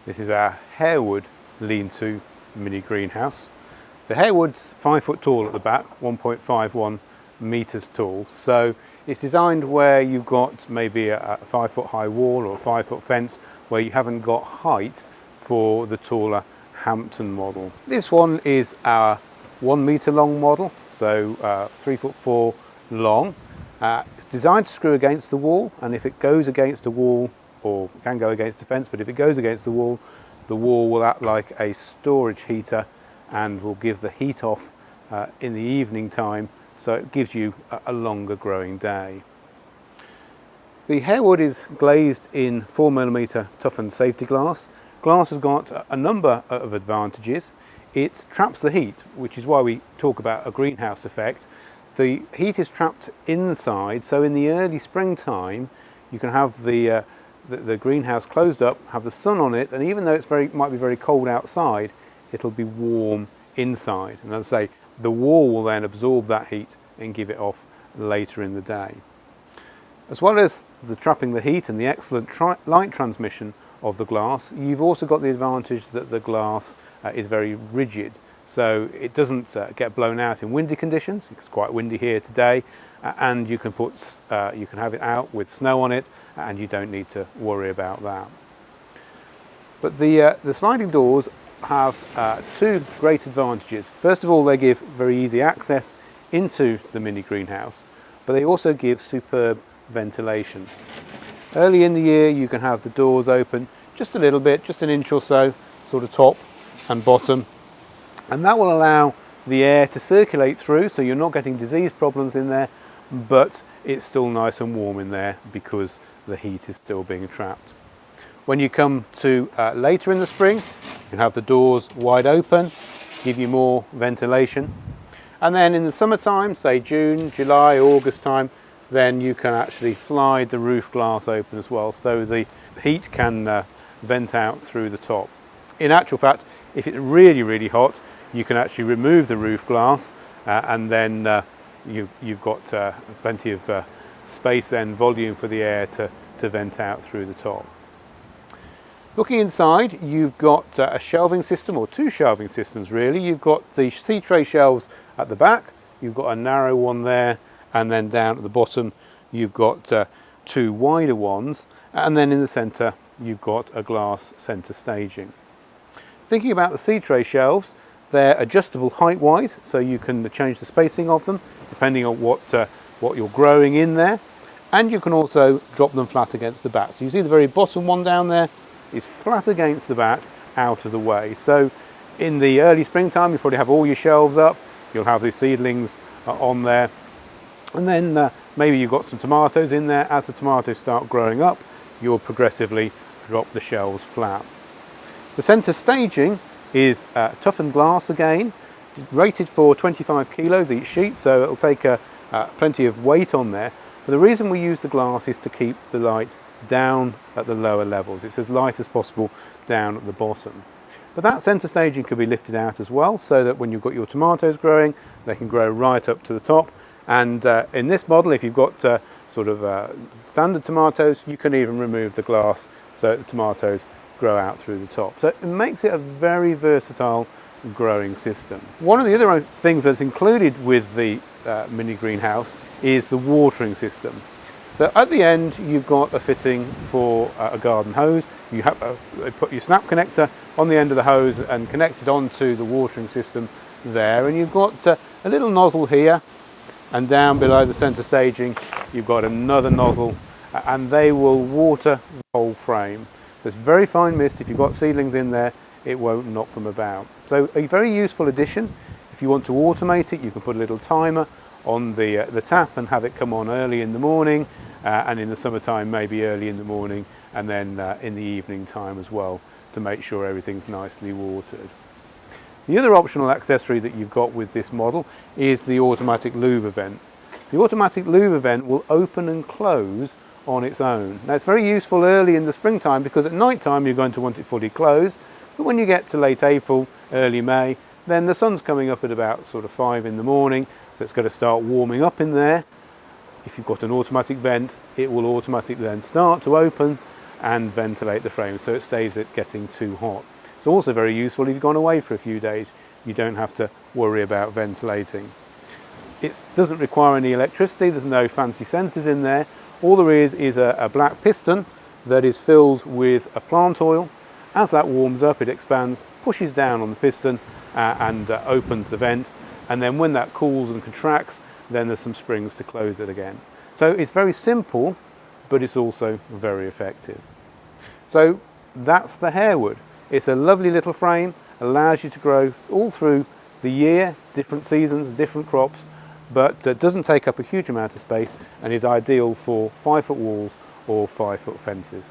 This is our Harewood lean-to mini greenhouse. The Harewood's 5 foot tall at the back, 1.51 metres tall. So it's designed where you've got maybe a 5 foot high wall or a 5 foot fence where you haven't got height for the taller Hampton model. This one is our 1 metre long model, so 3'4" long. It's designed to screw against the wall, and if it goes against a wall, or can go against a fence, but if it goes against the wall will act like a storage heater and will give the heat off in the evening time, so it gives you a longer growing day. The Harewood is glazed in 4mm toughened safety glass. Glass has got a number of advantages. It traps the heat, which is why we talk about a greenhouse effect. The heat is trapped inside, so in the early springtime you can have the greenhouse closed up, have the sun on it, and even though it might be very cold outside, it'll be warm inside. And as I say, the wall will then absorb that heat and give it off later in the day. As well as trapping the heat and the excellent light transmission of the glass, you've also got the advantage that the glass is very rigid, so it doesn't get blown out in windy conditions. It's quite windy here today, and you can have it out with snow on it, and you don't need to worry about that. But the sliding doors have two great advantages. First of all, they give very easy access into the mini greenhouse, but they also give superb ventilation. Early in the year you can have the doors open just a little bit, just an inch or so, sort of top and bottom, and that will allow the air to circulate through, so you're not getting disease problems in there, but it's still nice and warm in there because the heat is still being trapped. When you come to later in the spring, you can have the doors wide open, give you more ventilation, and then in the summertime, say June, July, August time, then you can actually slide the roof glass open as well, so the heat can vent out through the top. In actual fact, if it's really hot, you can actually remove the roof glass, and then you've got plenty of space, then volume for the air to vent out through the top. Looking inside, you've got a shelving system, or two shelving systems really. You've got the tea tray shelves at the back, you've got a narrow one there, and then down at the bottom you've got two wider ones, and then in the centre you've got a glass centre staging. Thinking about the tea tray shelves, they're adjustable height-wise, so you can change the spacing of them depending on what you're growing in there, and you can also drop them flat against the back. So you see the very bottom one down there is flat against the back, out of the way. So in the early springtime you probably have all your shelves up, you'll have the seedlings on there, and then maybe you've got some tomatoes in there. As the tomatoes start growing up, you'll progressively drop the shelves flat. The centre staging is toughened glass again, rated for 25 kilos each sheet, so it'll take plenty of weight on there. But the reason we use the glass is to keep the light down at the lower levels. It's as light as possible down at the bottom. But that centre staging can be lifted out as well, so that when you've got your tomatoes growing, they can grow right up to the top. And in this model, if you've got standard tomatoes, you can even remove the glass so that the tomatoes grow out through the top. So it makes it a very versatile growing system. One of the other things that's included with the mini greenhouse is the watering system. So at the end you've got a fitting for a garden hose. You have put your snap connector on the end of the hose and connect it onto the watering system there, and you've got a little nozzle here, and down below the centre staging you've got another nozzle, and they will water the whole frame. There's very fine mist. If you've got seedlings in there, it won't knock them about. So a very useful addition. If you want to automate it, you can put a little timer on the tap and have it come on early in the morning, and in the summertime maybe early in the morning, and then in the evening time as well, to make sure everything's nicely watered. The other optional accessory that you've got with this model is the automatic louver vent. The automatic louver vent will open and close on its own. Now it's very useful early in the springtime because at night time you're going to want it fully closed, but when you get to late April, early May, then the sun's coming up at about sort of 5 in the morning, so it's going to start warming up in there. If you've got an automatic vent, it will automatically then start to open, and ventilate the frame so it stays it getting too hot. It's also very useful if you've gone away for a few days. You don't have to worry about ventilating. It doesn't require any electricity, there's no fancy sensors in there. All there is a black piston that is filled with a plant oil. As that warms up, it expands, pushes down on the piston and opens the vent. And then when that cools and contracts, then there's some springs to close it again. So it's very simple, but it's also very effective. So that's the Harewood. It's a lovely little frame, allows you to grow all through the year, different seasons, different crops, but doesn't take up a huge amount of space and is ideal for 5-foot walls or 5-foot fences.